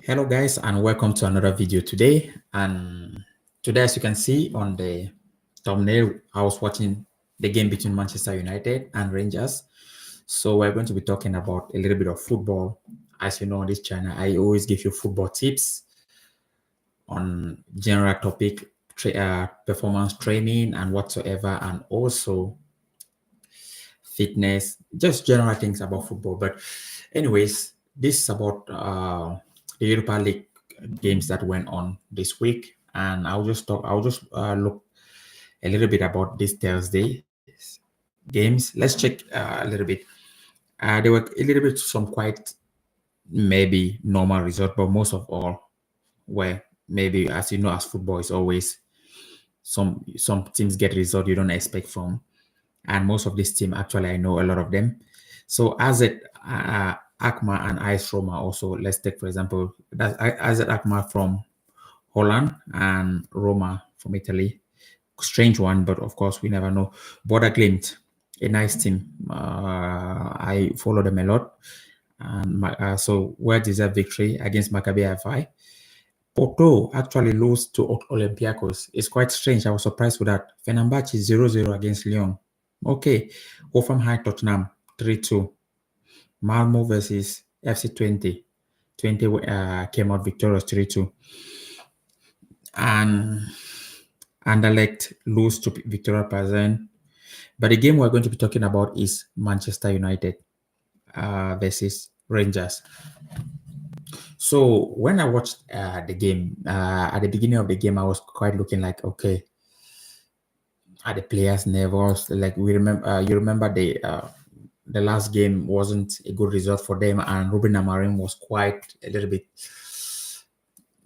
Hello guys and welcome to another video today. And today, as you can see on the thumbnail, I was watching the game between Manchester United and Rangers. So we're going to be talking about a little bit of football. As you know, on this channel I always give you football tips on general topic, performance training and whatsoever, and also fitness, just general things about football. But anyways, this is about the Europa League games that went on this week, and I'll just look a little bit about this Thursday games. Let's check a little bit. There were a little bit some quite maybe normal result, but most of all were maybe, as you know, as football is always some teams get result you don't expect from, and most of this team actually I know a lot of them. So AZ Akma and AS Roma also. Let's take for example that's AZ Akma from Holland and Roma from Italy. Strange one, but of course we never know. Border Glimt, a nice team. I follow them a lot, and so well deserved victory against Maccabi Haifa. Porto actually lose to Olympiacos. It's quite strange. I was surprised with that. Fenerbahce 0-0 against Lyon. Okay. Hoffenheim Tottenham 3-2. Malmo versus FC 20. 20 came out victorious 3-2. And Anderlecht lose to Victoria Plzen. But the game we're going to be talking about is Manchester United versus Rangers. So when I watched the game, at the beginning of the game, I was quite looking like, okay, are the players nervous? Like we remember, you remember the last game wasn't a good result for them, and Ruben Amorim was quite a little bit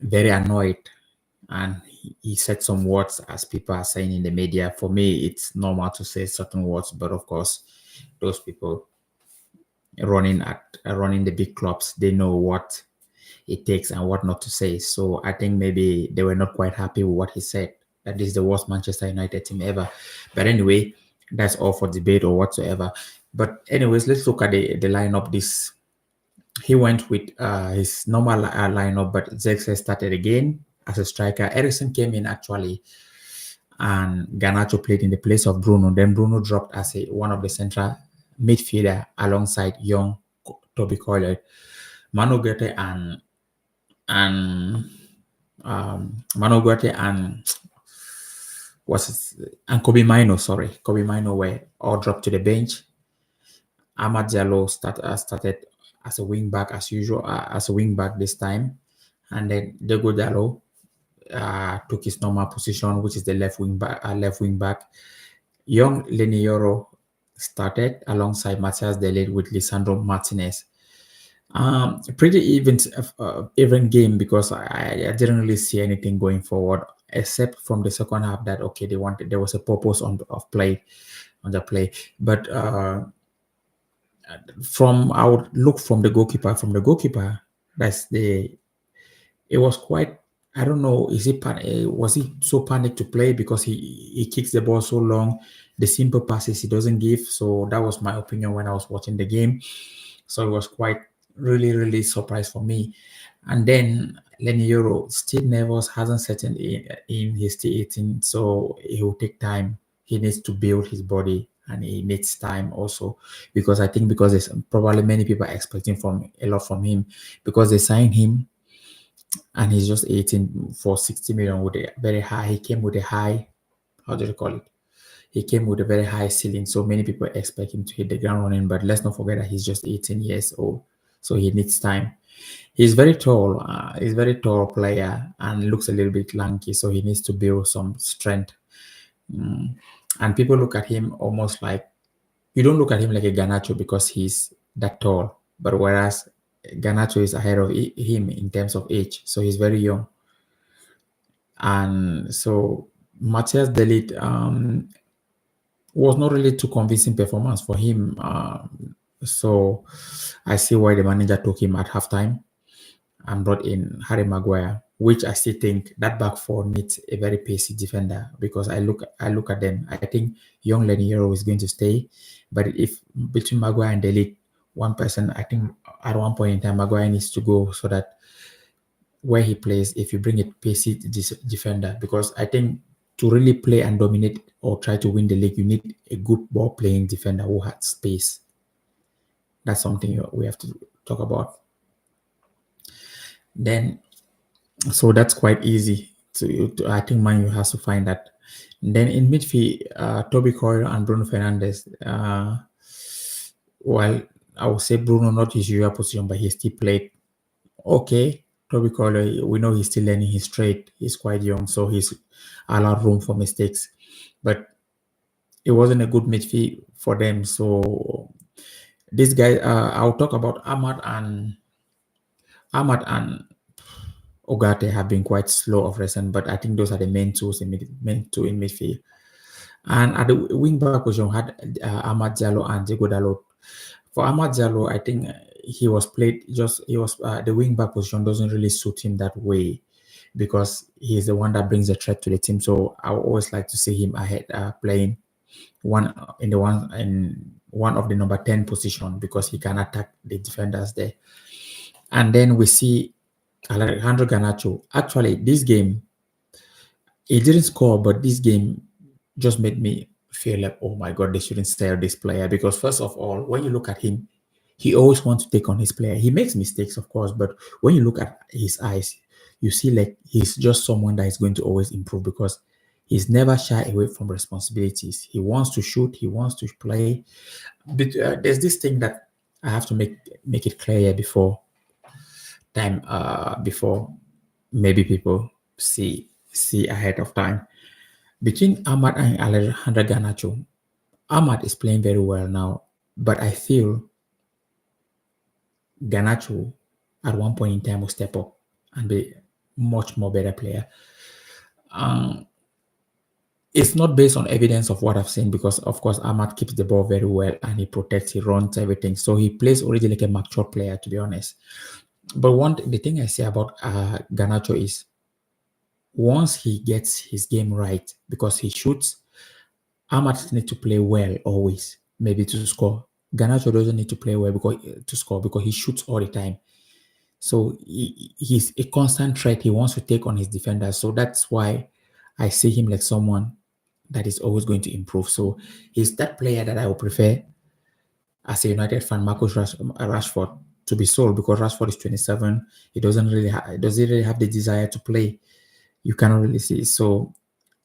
very annoyed, and he said some words, as people are saying in the media. For me, it's normal to say certain words, but of course, those people running the big clubs, they know what it takes and what not to say. So I think maybe they were not quite happy with what he said, that this is the worst Manchester United team ever. But anyway, that's all for debate or whatsoever. But anyways, let's look at the lineup. He went with his normal lineup, but Zexer started again as a striker. Ericsson came in actually, and Garnacho played in the place of Bruno. Then Bruno dropped as one of the central midfielder alongside young Toby Collier. Manu Goethe and Manu Goethe and Kobe Mino, Kobe Mino were all dropped to the bench. Ahmad Diallo started as a wing back as usual, as a wing back this time, and then Dego Diallo took his normal position, which is the left wing back. Young Lenioro started alongside Matias Delit with Lisandro Martinez. Pretty even game, because I didn't really see anything going forward except from the second half that okay, there was a purpose on the play, but I would look from the goalkeeper. It was quite, I don't know, was he so panicked to play because he kicks the ball so long, the simple passes he doesn't give. So that was my opinion when I was watching the game. So it was quite really surprised for me. And then Lenny Euro still nervous, hasn't settled in his still 18, so it will take time. He needs to build his body, and he needs time also, because I think because there's probably many people are expecting a lot from him, because they signed him and he's just 18 for 60 million with a very high. He came with a high, how do you call it? He came with a very high ceiling, so many people expect him to hit the ground running. But let's not forget that he's just 18 years old, so he needs time. He's very tall. He's a very tall player and looks a little bit lanky, so he needs to build some strength. And people look at him almost like, you don't look at him like a Garnacho because he's that tall, but whereas Garnacho is ahead of him in terms of age, so he's very young. And so Matthias Delit was not really too convincing performance for him. So I see why the manager took him at halftime and brought in Harry Maguire, which I still think that back four needs a very pacey defender, because I look at them. I think young Lenny Euro is going to stay, but if between Maguire and Delit, one person, I think at one point in time Maguire needs to go, so that where he plays, if you bring a pacey defender, because I think to really play and dominate or try to win the league, you need a good ball playing defender who has space. That's something we have to talk about. Then, so that's quite easy. I think Man U has to find that. Then in midfield, Toby Coyle and Bruno Fernandes. Well, I would say Bruno not his usual position, but he still played okay. Toby Coyle, we know he's still learning his trade. He's quite young, so he's allowed room for mistakes. But it wasn't a good midfield for them. So this guy, I'll talk about Ahmad and Ogate have been quite slow of recent, but I think those are the main two in midfield. And at the wing back position, had Ahmad Jallo and Diego Dalot. For Ahmad Jallo, I think he was the wing back position doesn't really suit him that way because he's the one that brings the threat to the team. So I would always like to see him ahead playing one of the number 10 position because he can attack the defenders there. And then we see Alejandro Garnacho. Actually, this game, he didn't score, but this game just made me feel like, oh my God, they shouldn't sell this player. Because first of all, when you look at him, he always wants to take on his player. He makes mistakes, of course, but when you look at his eyes, you see like he's just someone that is going to always improve because he's never shy away from responsibilities. He wants to shoot, he wants to play. But there's this thing that I have to make it clear before before maybe people see ahead of time. Between Ahmad and Alejandro Garnacho, Ahmad is playing very well now, but I feel Garnacho at one point in time will step up and be much more better player. It's not based on evidence of what I've seen because, of course, Ahmad keeps the ball very well and he protects, he runs everything. So he plays already like a mature player, to be honest. But the thing I say about Garnacho is once he gets his game right, because he shoots, Ahmad needs to play well always, maybe to score. Garnacho doesn't need to play well to score because he shoots all the time. So he's a constant threat. He wants to take on his defenders. So that's why I see him like someone that is always going to improve. So he's that player that I would prefer as a United fan, Rashford, to be sold because Rashford is 27. He does he really have the desire to play? You cannot really see. So,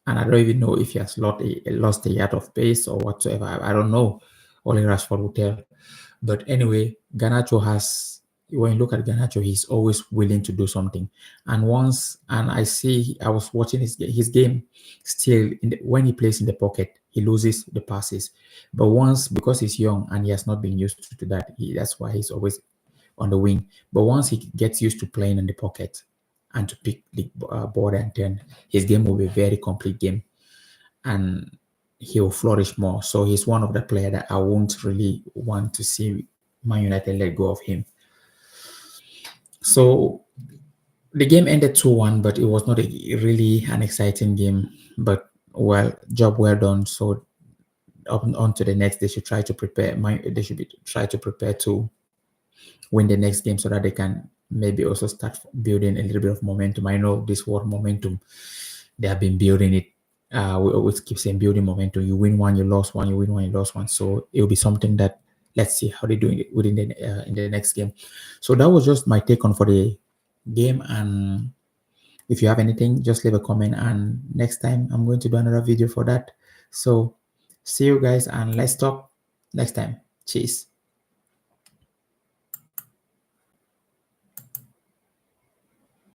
and I don't even know if he has lost a yard of pace or whatsoever. I don't know. Only Rashford will tell. But anyway, when you look at Garnacho, he's always willing to do something. And I was watching his game still, when he plays in the pocket, he loses the passes. But once, because he's young and he has not been used to that, that's why he's always on the wing. But once he gets used to playing in the pocket and to pick the ball and turn, his game will be a very complete game. And he will flourish more. So he's one of the players that I won't really want to see Man United let go of him. So the game ended 2-1, but it was not really an exciting game. But job well done. So up on to the next, they should try to prepare. Try to prepare to win the next game so that they can maybe also start building a little bit of momentum. I know this word momentum, they have been building it. We always keep saying building momentum. You win one, you lost one. You win one, you lost one. So it will be something that let's see how they're doing it within in the next game. So that was just my take on for the game. And if you have anything, just leave a comment. And next time I'm going to do another video for that. So see you guys and let's talk next time. Cheers.